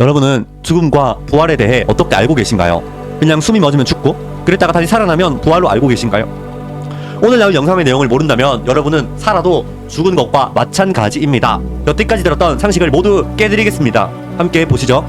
여러분은 죽음과 부활에 대해 어떻게 알고 계신가요? 그냥 숨이 멎으면 죽고 그랬다가 다시 살아나면 부활로 알고 계신가요? 오늘 나올 영상의 내용을 모른다면 여러분은 살아도 죽은 것과 마찬가지입니다. 여태까지 들었던 상식을 모두 깨드리겠습니다. 함께 보시죠.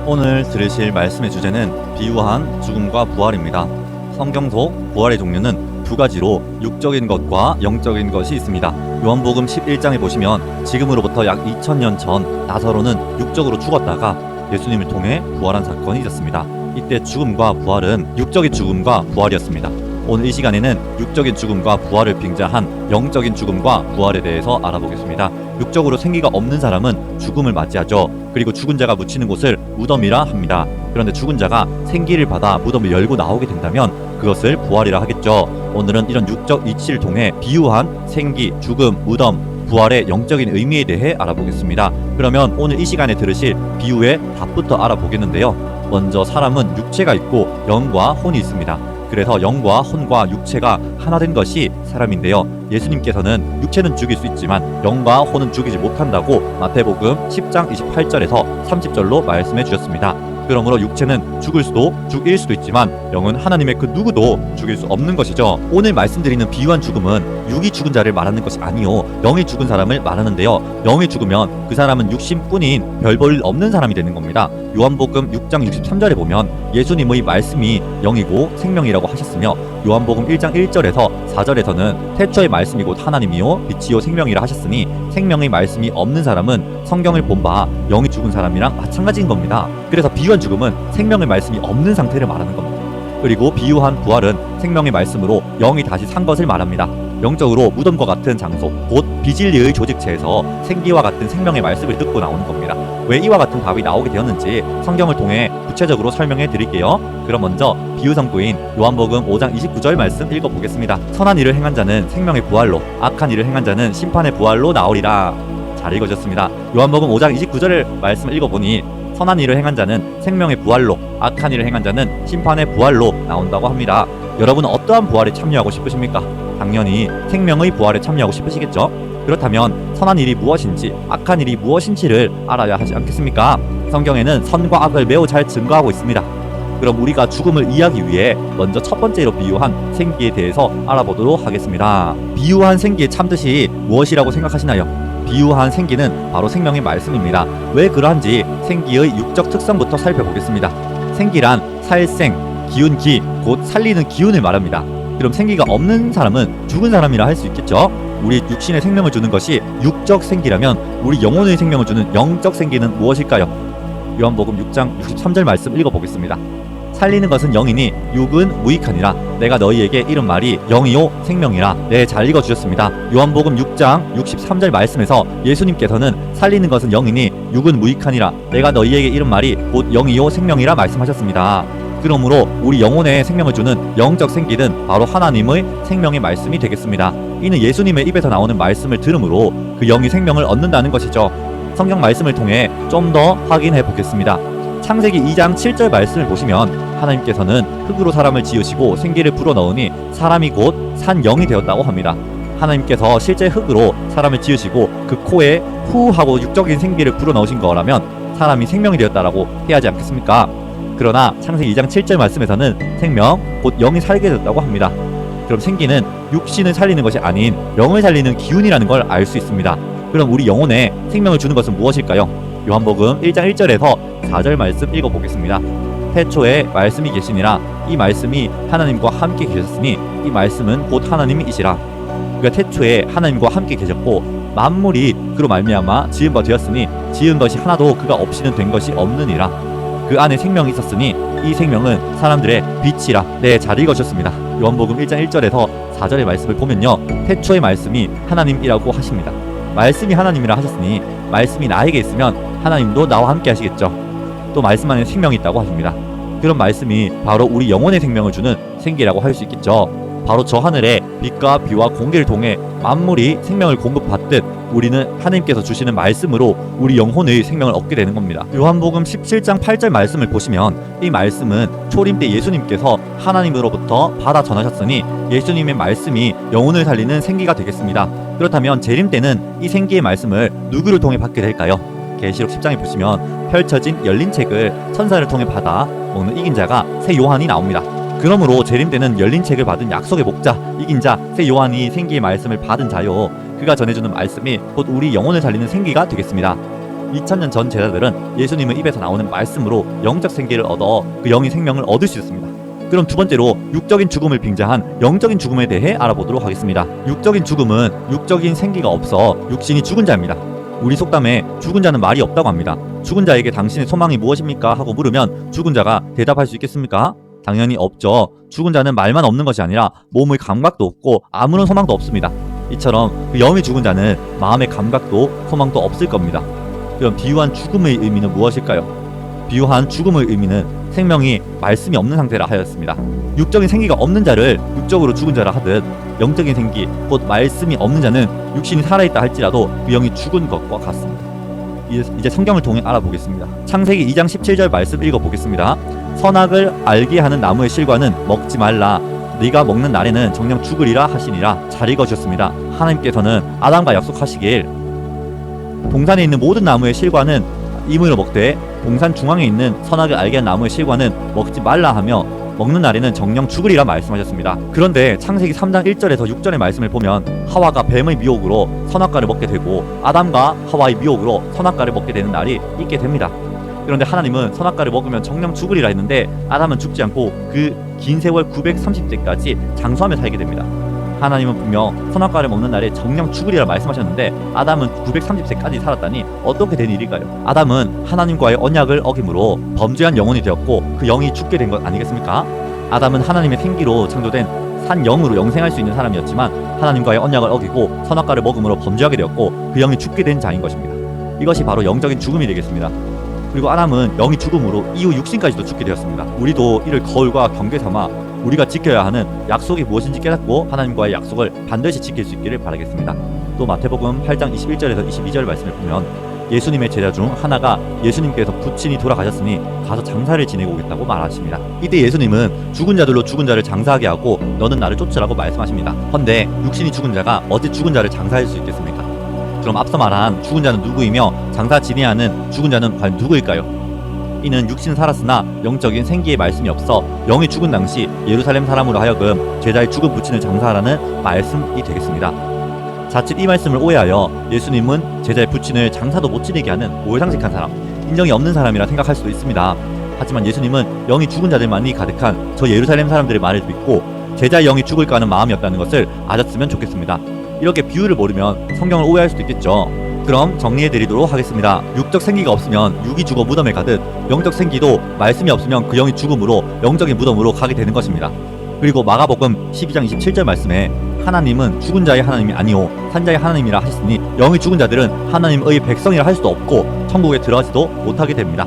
오늘 들으실 말씀의 주제는 비유한 죽음과 부활입니다. 성경 속 부활의 종류는 두 가지로 육적인 것과 영적인 것이 있습니다. 요한복음 11장에 보시면 지금으로부터 약 2000년 전 나사로는 육적으로 죽었다가 예수님을 통해 부활한 사건이 있었습니다. 이때 죽음과 부활은 육적인 죽음과 부활이었습니다. 오늘 이 시간에는 육적인 죽음과 부활을 빙자한 영적인 죽음과 부활에 대해서 알아보겠습니다. 육적으로 생기가 없는 사람은 죽음을 맞이하죠. 그리고 죽은 자가 묻히는 곳을 무덤이라 합니다. 그런데 죽은 자가 생기를 받아 무덤을 열고 나오게 된다면 그것을 부활이라 하겠죠. 오늘은 이런 육적 이치를 통해 비유한 생기, 죽음, 무덤, 부활의 영적인 의미에 대해 알아보겠습니다. 그러면 오늘 이 시간에 들으실 비유의 답부터 알아보겠는데요. 먼저 사람은 육체가 있고 영과 혼이 있습니다. 그래서 영과 혼과 육체가 하나 된 것이 사람인데요. 예수님께서는 육체는 죽일 수 있지만 영과 혼은 죽이지 못한다고 마태복음 10장 28절에서 30절로 말씀해 주셨습니다. 그러므로 육체는 죽을 수도 죽일 수도 있지만 영은 하나님의 그 누구도 죽일 수 없는 것이죠. 오늘 말씀드리는 비유한 죽음은 육이 죽은 자를 말하는 것이 아니요 영이 죽은 사람을 말하는데요. 영이 죽으면 그 사람은 육신뿐인 별 볼 일 없는 사람이 되는 겁니다. 요한복음 6장 63절에 보면 예수님의 말씀이 영이고 생명이라고 하셨으며 요한복음 1장 1절에서 4절에서는 태초의 말씀이 곧 하나님이요 빛이요 생명이라 하셨으니 생명의 말씀이 없는 사람은 성경을 본 바 영이 죽은 사람이랑 마찬가지인 겁니다. 그래서 비유한 죽음은 생명의 말씀이 없는 상태를 말하는 겁니다. 그리고 비유한 부활은 생명의 말씀으로 영이 다시 산 것을 말합니다. 영적으로 무덤과 같은 장소, 곧 비진리의 조직체에서 생기와 같은 생명의 말씀을 듣고 나오는 겁니다. 왜 이와 같은 답이 나오게 되었는지 성경을 통해 구체적으로 설명해 드릴게요. 그럼 먼저 비유성구인 요한복음 5장 29절 말씀 읽어보겠습니다. 선한 일을 행한 자는 생명의 부활로, 악한 일을 행한 자는 심판의 부활로 나오리라. 잘 읽어졌습니다. 요한복음 5장 29절을 말씀 읽어보니 선한 일을 행한 자는 생명의 부활로, 악한 일을 행한 자는 심판의 부활로 나온다고 합니다. 여러분은 어떠한 부활에 참여하고 싶으십니까? 당연히 생명의 부활에 참여하고 싶으시겠죠? 그렇다면 선한 일이 무엇인지 악한 일이 무엇인지를 알아야 하지 않겠습니까? 성경에는 선과 악을 매우 잘 증거하고 있습니다. 그럼 우리가 죽음을 이해하기 위해 먼저 첫 번째로 비유한 생기에 대해서 알아보도록 하겠습니다. 비유한 생기의 참뜻이 무엇이라고 생각하시나요? 비유한 생기는 바로 생명의 말씀입니다. 왜 그러한지 생기의 육적 특성부터 살펴보겠습니다. 생기란 살생, 기운기, 곧 살리는 기운을 말합니다. 그럼 생기가 없는 사람은 죽은 사람이라 할 수 있겠죠? 우리 육신의 생명을 주는 것이 육적 생기라면 우리 영혼의 생명을 주는 영적 생기는 무엇일까요? 요한복음 6장 63절 말씀 읽어보겠습니다. 살리는 것은 영이니 육은 무익하니라. 내가 너희에게 이른 말이 영이요 생명이라. 네, 잘 읽어주셨습니다. 요한복음 6장 63절 말씀에서 예수님께서는 살리는 것은 영이니 육은 무익하니라. 내가 너희에게 이른 말이 곧 영이요 생명이라 말씀하셨습니다. 그러므로 우리 영혼에 생명을 주는 영적 생기는 바로 하나님의 생명의 말씀이 되겠습니다. 이는 예수님의 입에서 나오는 말씀을 들음으로 그 영이 생명을 얻는다는 것이죠. 성경 말씀을 통해 좀 더 확인해 보겠습니다. 창세기 2장 7절 말씀을 보시면 하나님께서는 흙으로 사람을 지으시고 생기를 불어넣으니 사람이 곧 산 영이 되었다고 합니다. 하나님께서 실제 흙으로 사람을 지으시고 그 코에 후 하고 육적인 생기를 불어넣으신 거라면 사람이 생명이 되었다라고 해야 하지 않겠습니까? 그러나 창세기 2장 7절 말씀에서는 생명, 곧 영이 살게 되었다고 합니다. 그럼 생기는 육신을 살리는 것이 아닌 영을 살리는 기운이라는 걸 알 수 있습니다. 그럼 우리 영혼에 생명을 주는 것은 무엇일까요? 요한복음 1장 1절에서 4절 말씀 읽어보겠습니다. 태초에 말씀이 계시니라. 이 말씀이 하나님과 함께 계셨으니 이 말씀은 곧 하나님이시라. 그가 태초에 하나님과 함께 계셨고 만물이 그로 말미암아 지은 바 되었으니 지은 것이 하나도 그가 없이는 된 것이 없느니라. 그 안에 생명이 있었으니 이 생명은 사람들의 빛이라. 네, 잘 읽어주셨습니다. 요한복음 1장 1절에서 4절의 말씀을 보면요, 태초의 말씀이 하나님이라고 하십니다. 말씀이 하나님이라 하셨으니 말씀이 나에게 있으면 하나님도 나와 함께 하시겠죠. 또 말씀 안에 생명이 있다고 하십니다. 그런 말씀이 바로 우리 영혼의 생명을 주는 생기라고 할 수 있겠죠. 바로 저 하늘에 빛과 비와 공기를 통해 만물이 생명을 공급받듯 우리는 하나님께서 주시는 말씀으로 우리 영혼의 생명을 얻게 되는 겁니다. 요한복음 17장 8절 말씀을 보시면 이 말씀은 초림 때 예수님께서 하나님으로부터 받아 전하셨으니 예수님의 말씀이 영혼을 살리는 생기가 되겠습니다. 그렇다면 재림 때는 이 생기의 말씀을 누구를 통해 받게 될까요? 계시록 10장에 보시면 펼쳐진 열린 책을 천사를 통해 받아 먹는 이긴 자가 새 요한이 나옵니다. 그러므로 재림 때는 열린 책을 받은 약속의 목자 이긴 자 새 요한이 생기의 말씀을 받은 자요, 그가 전해주는 말씀이 곧 우리 영혼을 살리는 생기가 되겠습니다. 2000년 전 제자들은 예수님의 입에서 나오는 말씀으로 영적 생기를 얻어 그 영이 생명을 얻을 수 있었습니다. 그럼 두 번째로 육적인 죽음을 빙자한 영적인 죽음에 대해 알아보도록 하겠습니다. 육적인 죽음은 육적인 생기가 없어 육신이 죽은 자입니다. 우리 속담에 죽은 자는 말이 없다고 합니다. 죽은 자에게 당신의 소망이 무엇입니까? 하고 물으면 죽은 자가 대답할 수 있겠습니까? 당연히 없죠. 죽은 자는 말만 없는 것이 아니라 몸의 감각도 없고 아무런 소망도 없습니다. 이처럼 그 영이 죽은 자는 마음의 감각도 소망도 없을 겁니다. 그럼 비유한 죽음의 의미는 무엇일까요? 비유한 죽음의 의미는 생명이 말씀이 없는 상태라 하였습니다. 육적인 생기가 없는 자를 육적으로 죽은 자라 하듯 영적인 생기, 곧 말씀이 없는 자는 육신이 살아있다 할지라도 그 영이 죽은 것과 같습니다. 이제 성경을 통해 알아보겠습니다. 창세기 2장 17절 말씀 읽어보겠습니다. 선악을 알게 하는 나무의 실과는 먹지 말라. 네가 먹는 날에는 정녕 죽으리라 하시니라. 잘 읽어주셨습니다. 하나님께서는 아담과 약속하시길 동산에 있는 모든 나무의 실과는 임의로 먹되 동산 중앙에 있는 선악을 알게 한 나무의 실과는 먹지 말라 하며 먹는 날에는 정녕 죽으리라 말씀하셨습니다. 그런데 창세기 3장 1절에서 6절의 말씀을 보면 하와가 뱀의 미혹으로 선악과를 먹게 되고 아담과 하와의 미혹으로 선악과를 먹게 되는 날이 있게 됩니다. 그런데 하나님은 선악과를 먹으면 정녕 죽으리라 했는데 아담은 죽지 않고 그 긴 세월 930세까지 장수하며 살게 됩니다. 하나님은 분명 선악과를 먹는 날에 정녕 죽으리라 말씀하셨는데 아담은 930세까지 살았다니 어떻게 된 일일까요? 아담은 하나님과의 언약을 어김으로 범죄한 영혼이 되었고 그 영이 죽게 된 것 아니겠습니까? 아담은 하나님의 생기로 창조된 산 영으로 영생할 수 있는 사람이었지만 하나님과의 언약을 어기고 선악과를 먹음으로 범죄하게 되었고 그 영이 죽게 된 자인 것입니다. 이것이 바로 영적인 죽음이 되겠습니다. 그리고 아담은 영이 죽음으로 이후 육신까지도 죽게 되었습니다. 우리도 이를 거울과 경계 삼아 우리가 지켜야 하는 약속이 무엇인지 깨닫고 하나님과의 약속을 반드시 지킬 수 있기를 바라겠습니다. 또 마태복음 8장 21절에서 22절 말씀을 보면 예수님의 제자 중 하나가 예수님께서 부친이 돌아가셨으니 가서 장사를 지내고 오겠다고 말하십니다. 이때 예수님은 죽은 자들로 죽은 자를 장사하게 하고 너는 나를 쫓으라고 말씀하십니다. 헌데 육신이 죽은 자가 어찌 죽은 자를 장사할 수 있겠습니까? 그럼 앞서 말한 죽은 자는 누구이며 장사 지내야 하는 죽은 자는 과연 누구일까요? 이는 육신은 살았으나 영적인 생기의 말씀이 없어 영이 죽은 당시 예루살렘 사람으로 하여금 제자의 죽은 부친을 장사하라는 말씀이 되겠습니다. 자칫 이 말씀을 오해하여 예수님은 제자의 부친을 장사도 못 지내게 하는 오해상식한 사람, 인정이 없는 사람이라 생각할 수도 있습니다. 하지만 예수님은 영이 죽은 자들만이 가득한 저 예루살렘 사람들의 말을 믿고 제자의 영이 죽을까 하는 마음이었다는 것을 아셨으면 좋겠습니다. 이렇게 비유를 모르면 성경을 오해할 수도 있겠죠. 그럼 정리해드리도록 하겠습니다. 육적 생기가 없으면 육이 죽어 무덤에 가듯 영적 생기도 말씀이 없으면 그 영이 죽음으로 영적인 무덤으로 가게 되는 것입니다. 그리고 마가복음 12장 27절 말씀에 하나님은 죽은 자의 하나님이 아니오 산자의 하나님이라 하셨으니 영이 죽은 자들은 하나님의 백성이라 할 수도 없고 천국에 들어가지도 못하게 됩니다.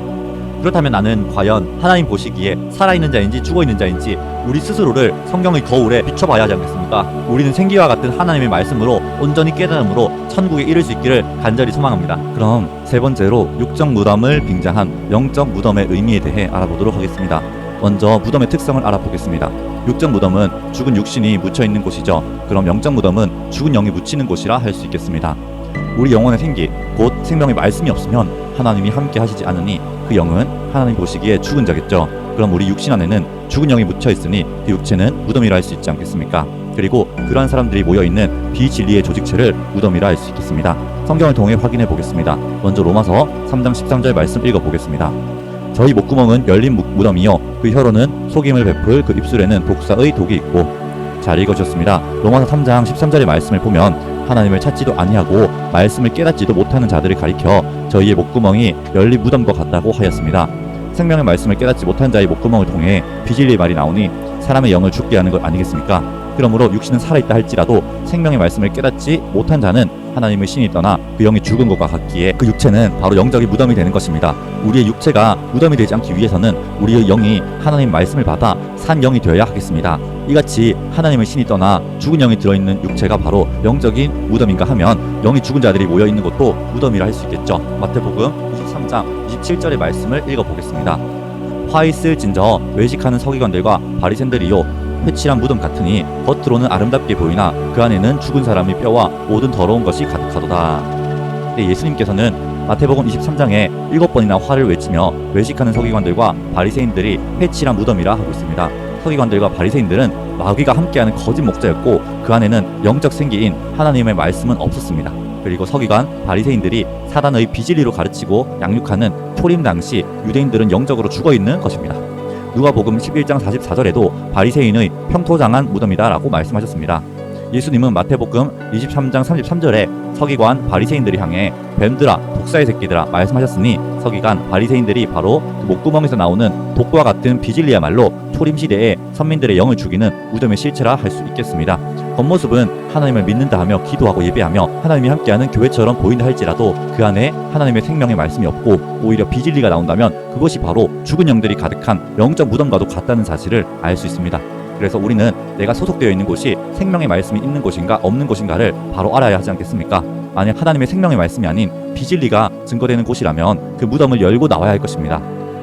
그렇다면 나는 과연 하나님 보시기에 살아있는 자인지 죽어있는 자인지 우리 스스로를 성경의 거울에 비춰봐야 하지 않겠습니까? 우리는 생기와 같은 하나님의 말씀으로 온전히 깨달음으로 천국에 이를 수 있기를 간절히 소망합니다. 그럼 세 번째로 육적 무덤을 빙자한 영적 무덤의 의미에 대해 알아보도록 하겠습니다. 먼저 무덤의 특성을 알아보겠습니다. 육적 무덤은 죽은 육신이 묻혀있는 곳이죠. 그럼 영적 무덤은 죽은 영이 묻히는 곳이라 할 수 있겠습니다. 우리 영혼의 생기, 곧 생명의 말씀이 없으면 하나님이 함께 하시지 않으니 그 영은 하나님 보시기에 죽은 자겠죠. 그럼 우리 육신 안에는 죽은 영이 묻혀있으니 그 육체는 무덤이라 할 수 있지 않겠습니까? 그리고 그러한 사람들이 모여있는 비진리의 조직체를 무덤이라 할 수 있겠습니다. 성경을 통해 확인해 보겠습니다. 먼저 로마서 3장 13절 말씀 읽어보겠습니다. 저희 목구멍은 열린 무덤이요 그 혀로는 속임을 베풀 그 입술에는 독사의 독이 있고. 잘 읽어주셨습니다. 로마서 3장 13절의 말씀을 보면 하나님을 찾지도 아니하고 말씀을 깨닫지도 못하는 자들을 가리켜 저희의 목구멍이 열린 무덤과 같다고 하였습니다. 생명의 말씀을 깨닫지 못한 자의 목구멍을 통해 비진리의 말이 나오니 사람의 영을 죽게 하는 것 아니겠습니까? 그러므로 육신은 살아있다 할지라도 생명의 말씀을 깨닫지 못한 자는 하나님의 신이 떠나 그 영이 죽은 것과 같기에 그 육체는 바로 영적인 무덤이 되는 것입니다. 우리의 육체가 무덤이 되지 않기 위해서는 우리의 영이 하나님의 말씀을 받아 산 영이 되어야 하겠습니다. 이같이 하나님의 신이 떠나 죽은 영이 들어있는 육체가 바로 영적인 무덤인가 하면 영이 죽은 자들이 모여있는 곳도 무덤이라 할 수 있겠죠. 마태복음 23장 27절의 말씀을 읽어보겠습니다. 화 있을 진저 외식하는 서기관들과 바리새인들이요 회칠한 무덤 같으니 겉으로는 아름답게 보이나 그 안에는 죽은 사람의 뼈와 모든 더러운 것이 가득하도다. 예수님께서는 마태복음 23장에 7번이나 화를 외치며 외식하는 서기관들과 바리새인들이 회칠한 무덤이라 하고 있습니다. 서기관들과 바리새인들은 마귀가 함께하는 거짓 목자였고 그 안에는 영적 생기인 하나님의 말씀은 없었습니다. 그리고 서기관, 바리새인들이 사단의 비진리로 가르치고 양육하는 초림 당시 유대인들은 영적으로 죽어있는 것입니다. 누가복음 11장 44절에도 바리새인의 평토장한 무덤이다라고 말씀하셨습니다. 예수님은 마태복음 23장 33절에 서기관, 바리새인들이 향해 뱀들아, 독사의 새끼들아 말씀하셨으니 서기관, 바리새인들이 바로 그 목구멍에서 나오는 독과 같은 비진리야말로 초림시대에 선민들의 영을 죽이는 무덤의 실체라 할 수 있겠습니다. 겉모습은 하나님을 믿는다 하며 기도하고 예배하며 하나님이 함께하는 교회처럼 보인다 할지라도 그 안에 하나님의 생명의 말씀이 없고 오히려 비진리가 나온다면 그것이 바로 죽은 영들이 가득한 영적 무덤과도 같다는 사실을 알 수 있습니다. 그래서 우리는 내가 소속되어 있는 곳이 생명의 말씀이 있는 곳인가 없는 곳인가를 바로 알아야 하지 않겠습니까? 만약 하나님의 생명의 말씀이 아닌 비진리가 증거되는 곳이라면 그 무덤을 열고 나와야 할 것입니다.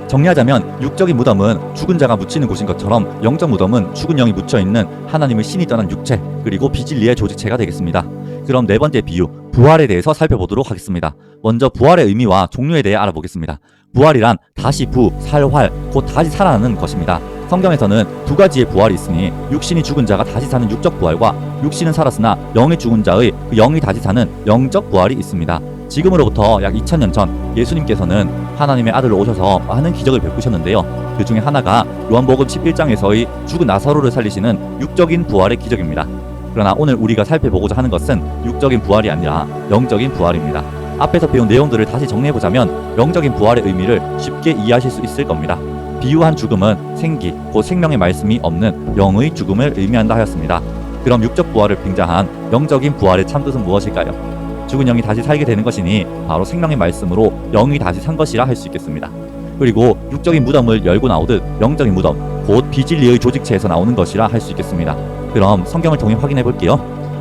정리하자면 육적인 무덤은 죽은 자가 묻히는 곳인 것처럼 영적 무덤은 죽은 영이 묻혀있는 하나님의 신이 떠난 육체 그리고 비진리의 조직체가 되겠습니다. 그럼 네 번째 비유, 부활에 대해서 살펴보도록 하겠습니다. 먼저 부활의 의미와 종류에 대해 알아보겠습니다. 부활이란 다시 살활, 곧 다시 살아나는 것입니다. 성경에서는 두 가지의 부활이 있으니 육신이 죽은 자가 다시 사는 육적 부활과 육신은 살았으나 영이 죽은 자의 그 영이 다시 사는 영적 부활이 있습니다. 지금으로부터 약 2000년 전 예수님께서는 하나님의 아들로 오셔서 많은 기적을 베푸셨는데요. 그 중에 하나가 요한복음 11장에서의 죽은 나사로를 살리시는 육적인 부활의 기적입니다. 그러나 오늘 우리가 살펴보고자 하는 것은 육적인 부활이 아니라 영적인 부활입니다. 앞에서 배운 내용들을 다시 정리해보자면 영적인 부활의 의미를 쉽게 이해하실 수 있을 겁니다. 비유한 죽음은 생기, 곧 생명의 말씀이 없는 영의 죽음을 의미한다 하였습니다. 그럼 육적 부활을 빙자한 영적인 부활의 참뜻은 무엇일까요? 죽은 영이 다시 살게 되는 것이니 바로 생명의 말씀으로 영이 다시 산 것이라 할 수 있겠습니다. 그리고 육적인 무덤을 열고 나오듯 영적인 무덤, 곧 비진리의 조직체에서 나오는 것이라 할 수 있겠습니다. 그럼 성경을 통해 확인해 볼게요.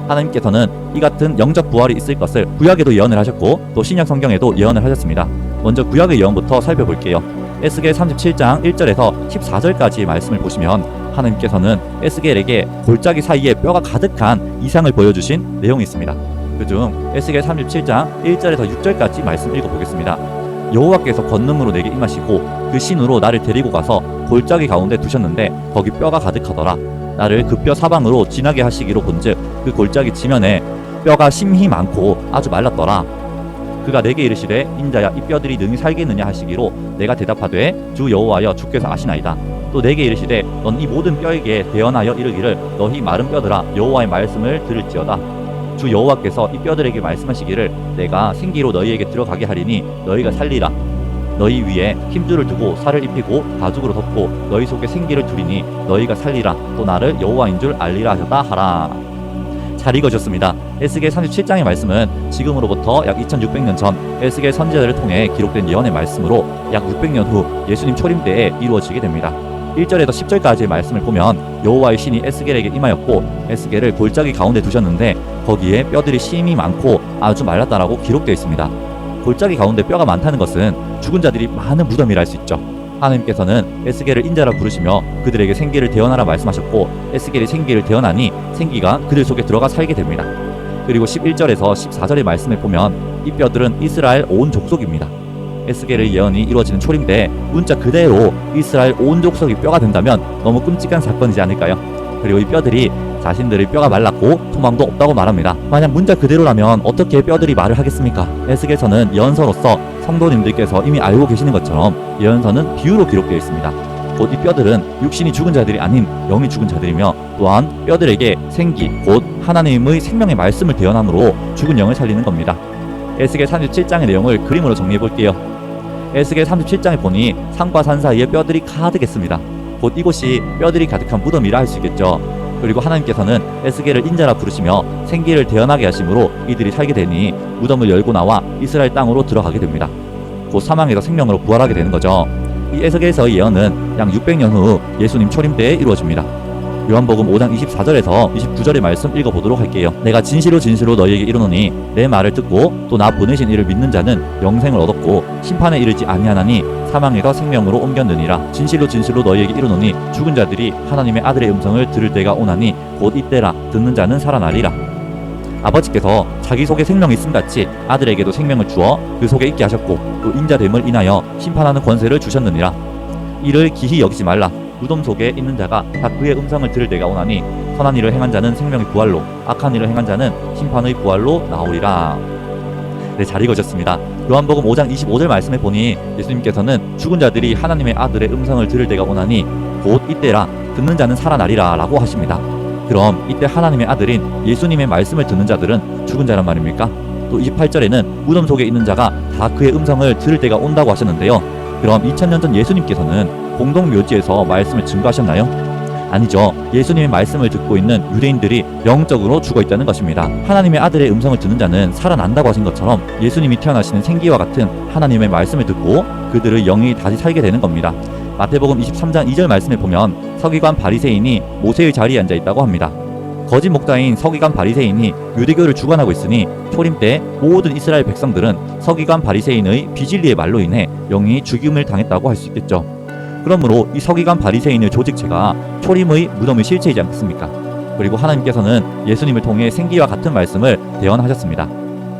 하나님께서는 이 같은 영적 부활이 있을 것을 구약에도 예언을 하셨고 또 신약 성경에도 예언을 하셨습니다. 먼저 구약의 예언부터 살펴볼게요. 에스겔 37장 1절에서 14절까지의 말씀을 보시면 하나님께서는 에스겔에게 골짜기 사이에 뼈가 가득한 이상을 보여주신 내용이 있습니다. 그중 에스겔 37장 1절에서 6절까지 말씀 읽어보겠습니다. 여호와께서 권능으로 내게 임하시고 그 신으로 나를 데리고 가서 골짜기 가운데 두셨는데 거기 뼈가 가득하더라. 나를 그 뼈 사방으로 지나게 하시기로 본즉 그 골짜기 지면에 뼈가 심히 많고 아주 말랐더라. 그가 내게 이르시되 인자야 이 뼈들이 능히 살겠느냐 하시기로 내가 대답하되 주 여호와여 주께서 아시나이다. 또 내게 이르시되 넌 이 모든 뼈에게 대언하여 이르기를 너희 마른 뼈들아 여호와의 말씀을 들을지어다. 주 여호와께서 이 뼈들에게 말씀하시기를 내가 생기로 너희에게 들어가게 하리니 너희가 살리라. 너희 위에 힘줄을 두고 살을 입히고 가죽으로 덮고 너희 속에 생기를 두리니 너희가 살리라. 또 나를 여호와인 줄 알리라 하셨다 하라. 잘 읽어주셨습니다. 에스겔 37장의 말씀은 지금으로부터 약 2600년 전 에스겔 선지자들을 통해 기록된 예언의 말씀으로 약 600년 후 예수님 초림 때에 이루어지게 됩니다. 1절에서 10절까지의 말씀을 보면 여호와의 신이 에스겔에게 임하였고 에스겔을 골짜기 가운데 두셨는데 거기에 뼈들이 심히 많고 아주 말랐다라고 기록되어 있습니다. 골짜기 가운데 뼈가 많다는 것은 죽은 자들이 많은 무덤이라 할 수 있죠. 하나님께서는 에스겔을 인자라 부르시며 그들에게 생기를 대언하라 말씀하셨고 에스겔이 생기를 대언하니 생기가 그들 속에 들어가 살게 됩니다. 그리고 11절에서 14절의 말씀을 보면 이 뼈들은 이스라엘 온 족속입니다. 에스겔의 예언이 이루어지는 초림 때 문자 그대로 이스라엘 온 족속이 뼈가 된다면 너무 끔찍한 사건이지 않을까요? 그리고 이 뼈들이 자신들의 뼈가 말랐고 소망도 없다고 말합니다. 만약 문자 그대로라면 어떻게 뼈들이 말을 하겠습니까? 에스겔서는 예언서로서 성도님들께서 이미 알고 계시는 것처럼 예언서는 비유로 기록되어 있습니다. 곧 이 뼈들은 육신이 죽은 자들이 아닌 영이 죽은 자들이며 또한 뼈들에게 생기, 곧 하나님의 생명의 말씀을 대언함으로 죽은 영을 살리는 겁니다. 에스겔 37장의 내용을 그림으로 정리해 볼게요. 에스겔 37장에 보니 산과 산 사이에 뼈들이 가득했습니다. 곧 이곳이 뼈들이 가득한 무덤이라 할 수 있겠죠. 그리고 하나님께서는 에스겔을 인자라 부르시며 생기를 대언하게 하심으로 이들이 살게 되니 무덤을 열고 나와 이스라엘 땅으로 들어가게 됩니다. 곧 사망에서 생명으로 부활하게 되는 거죠. 이 에스겔서의 예언은 약 600년 후 예수님 초림 때에 이루어집니다. 요한복음 5장 24절에서 29절의 말씀 읽어보도록 할게요. 내가 진실로 진실로 너희에게 이르노니 내 말을 듣고 또 나 보내신 이를 믿는 자는 영생을 얻었고 심판에 이르지 아니하나니 사망에서 생명으로 옮겼느니라. 진실로 진실로 너희에게 이르노니 죽은 자들이 하나님의 아들의 음성을 들을 때가 오나니 곧 이때라. 듣는 자는 살아나리라. 아버지께서 자기 속에 생명이 있음같이 아들에게도 생명을 주어 그 속에 있게 하셨고 또 인자됨을 인하여 심판하는 권세를 주셨느니라. 이를 기히 여기지 말라. 무덤 속에 있는 자가 다 그의 음성을 들을 때가 오나니 선한 일을 행한 자는 생명의 부활로 악한 일을 행한 자는 심판의 부활로 나오리라. 네, 잘 읽어졌습니다. 요한복음 5장 25절 말씀에 보니 예수님께서는 죽은 자들이 하나님의 아들의 음성을 들을 때가 오나니 곧 이때라 듣는 자는 살아나리라 라고 하십니다. 그럼 이때 하나님의 아들인 예수님의 말씀을 듣는 자들은 죽은 자란 말입니까? 또 28절에는 무덤 속에 있는 자가 다 그의 음성을 들을 때가 온다고 하셨는데요. 그럼 2000년 전 예수님께서는 공동묘지에서 말씀을 증거하셨나요? 아니죠. 예수님의 말씀을 듣고 있는 유대인들이 영적으로 죽어 있다는 것입니다. 하나님의 아들의 음성을 듣는 자는 살아난다고 하신 것처럼 예수님이 태어나시는 생기와 같은 하나님의 말씀을 듣고 그들의 영이 다시 살게 되는 겁니다. 마태복음 23장 2절 말씀에 보면 서기관 바리새인이 모세의 자리에 앉아 있다고 합니다. 거짓 목자인 서기관 바리새인이 유대교를 주관하고 있으니 초림 때 모든 이스라엘 백성들은 서기관 바리새인의 비진리의 말로 인해 영이 죽임을 당했다고 할 수 있겠죠. 그러므로 이 서기관 바리새인의 조직체가 초림의 무덤의 실체이지 않겠습니까? 그리고 하나님께서는 예수님을 통해 생기와 같은 말씀을 대언하셨습니다.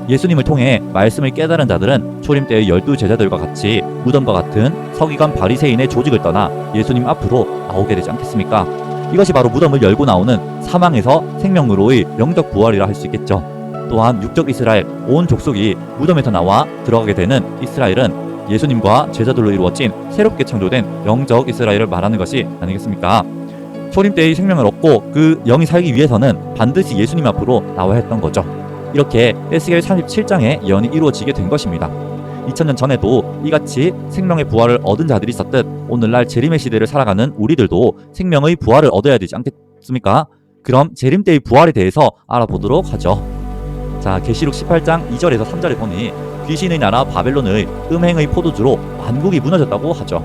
예수님을 통해 말씀을 깨달은 자들은 초림 때의 12제자들과 같이 무덤과 같은 서기관 바리새인의 조직을 떠나 예수님 앞으로 나오게 되지 않겠습니까? 이것이 바로 무덤을 열고 나오는 사망에서 생명으로의 영적 부활이라 할 수 있겠죠. 또한 육적 이스라엘 온 족속이 무덤에서 나와 들어가게 되는 이스라엘은 예수님과 제자들로 이루어진 새롭게 창조된 영적 이스라엘을 말하는 것이 아니겠습니까? 초림 때의 생명을 얻고 그 영이 살기 위해서는 반드시 예수님 앞으로 나와야 했던 거죠. 이렇게 에스겔 37장의 예언이 이루어지게 된 것입니다. 2000년 전에도 이같이 생명의 부활을 얻은 자들이 있었듯 오늘날 재림의 시대를 살아가는 우리들도 생명의 부활을 얻어야 되지 않겠습니까? 그럼 재림 때의 부활에 대해서 알아보도록 하죠. 자, 계시록 18장 2절에서 3절에 보니 귀신의 나라 바벨론의 음행의 포도주로 만국이 무너졌다고 하죠.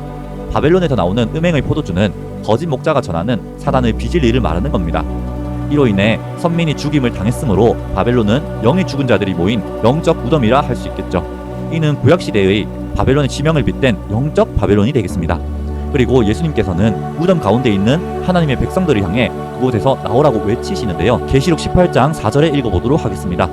바벨론에서 나오는 음행의 포도주는 거짓 목자가 전하는 사단의 비진리를 말하는 겁니다. 이로 인해 선민이 죽임을 당했으므로 바벨론은 영이 죽은 자들이 모인 영적 무덤이라 할 수 있겠죠. 이는 구약시대의 바벨론의 지명을 빗댄 영적 바벨론이 되겠습니다. 그리고 예수님께서는 무덤 가운데 있는 하나님의 백성들을 향해 그곳에서 나오라고 외치시는데요. 계시록 18장 4절에 읽어보도록 하겠습니다.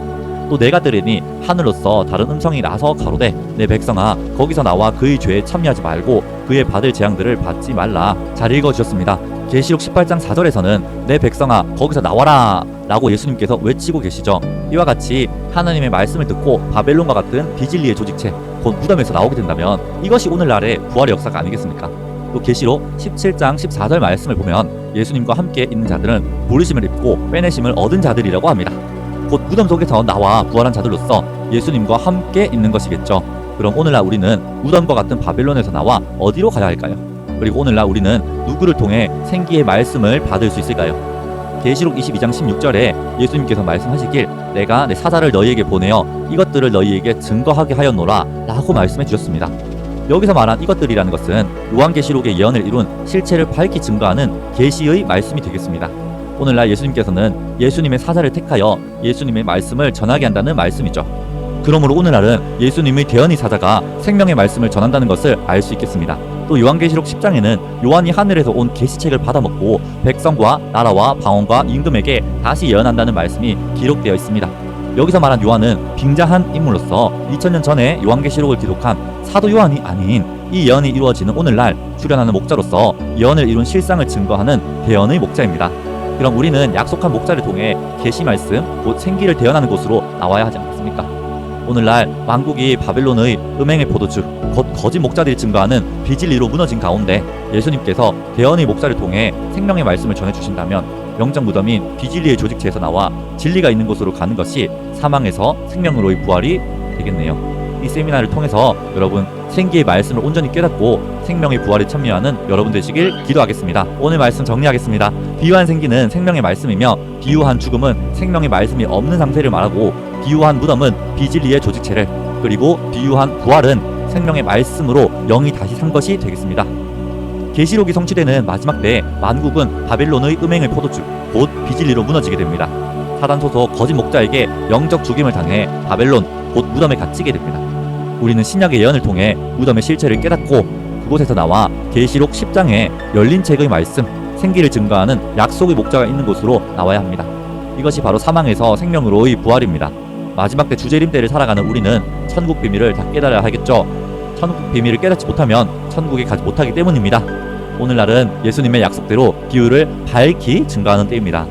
또 내가 들으니 하늘로서 다른 음성이 나서 가로되 내 백성아 거기서 나와 그의 죄에 참여하지 말고 그의 받을 재앙들을 받지 말라. 잘 읽어주셨습니다. 계시록 18장 4절에서는 내 백성아 거기서 나와라 라고 예수님께서 외치고 계시죠. 이와 같이 하나님의 말씀을 듣고 바벨론과 같은 비진리의 조직체 곧 무덤에서 나오게 된다면 이것이 오늘날의 부활의 역사가 아니겠습니까? 또 계시록 17장 14절 말씀을 보면 예수님과 함께 있는 자들은 부르심을 입고 빼내심을 얻은 자들이라고 합니다. 곧 무덤 속에서 나와 부활한 자들로서 예수님과 함께 있는 것이겠죠. 그럼 오늘날 우리는 무덤과 같은 바벨론에서 나와 어디로 가야 할까요? 그리고 오늘날 우리는 누구를 통해 생기의 말씀을 받을 수 있을까요? 계시록 22장 16절에 예수님께서 말씀하시길 내가 내 사자를 너희에게 보내어 이것들을 너희에게 증거하게 하였노라 라고 말씀해 주셨습니다. 여기서 말한 이것들이라는 것은 요한계시록의 예언을 이룬 실체를 밝히 증거하는 계시의 말씀이 되겠습니다. 오늘날 예수님께서는 예수님의 사자를 택하여 예수님의 말씀을 전하게 한다는 말씀이죠. 그러므로 오늘날은 예수님의 대언의 사자가 생명의 말씀을 전한다는 것을 알 수 있겠습니다. 또 요한계시록 10장에는 요한이 하늘에서 온 계시책을 받아먹고 백성과 나라와 방언과 임금에게 다시 예언한다는 말씀이 기록되어 있습니다. 여기서 말한 요한은 빙자한 인물로서 2000년 전에 요한계시록을 기록한 사도 요한이 아닌 이 예언이 이루어지는 오늘날 출현하는 목자로서 예언을 이룬 실상을 증거하는 대언의 목자입니다. 그럼 우리는 약속한 목자를 통해 계시 말씀, 곧 생기를 대언하는 곳으로 나와야 하지 않겠습니까? 오늘날 만국이 바벨론의 음행의 포도주, 곧 거짓 목자들이 증거하는 비진리로 무너진 가운데 예수님께서 대언의 목자를 통해 생명의 말씀을 전해주신다면 영적 무덤인 비진리의 조직체에서 나와 진리가 있는 곳으로 가는 것이 사망에서 생명으로의 부활이 되겠네요. 이 세미나를 통해서 여러분 생기의 말씀을 온전히 깨닫고 생명의 부활에 참여하는 여러분 되시길 기도하겠습니다. 오늘 말씀 정리하겠습니다. 비유한 생기는 생명의 말씀이며 비유한 죽음은 생명의 말씀이 없는 상태를 말하고 비유한 무덤은 비진리의 조직체를 그리고 비유한 부활은 생명의 말씀으로 영이 다시 산 것이 되겠습니다. 계시록이 성취되는 마지막 때에 만국은 바벨론의 음행의 포도주 곧 비진리로 무너지게 됩니다. 사단 소속 거짓 목자에게 영적 죽임을 당해 바벨론 곧 무덤에 갇히게 됩니다. 우리는 신약의 예언을 통해 무덤의 실체를 깨닫고 그곳에서 나와 계시록 10장에 열린 책의 말씀, 생기를 증거하는 약속의 목자가 있는 곳으로 나와야 합니다. 이것이 바로 사망에서 생명으로의 부활입니다. 마지막 때 주재림 때를 살아가는 우리는 천국 비밀을 다 깨달아야 하겠죠. 천국 비밀을 깨닫지 못하면 천국에 가지 못하기 때문입니다. 오늘날은 예수님의 약속대로 비유를 밝히 증거하는 때입니다.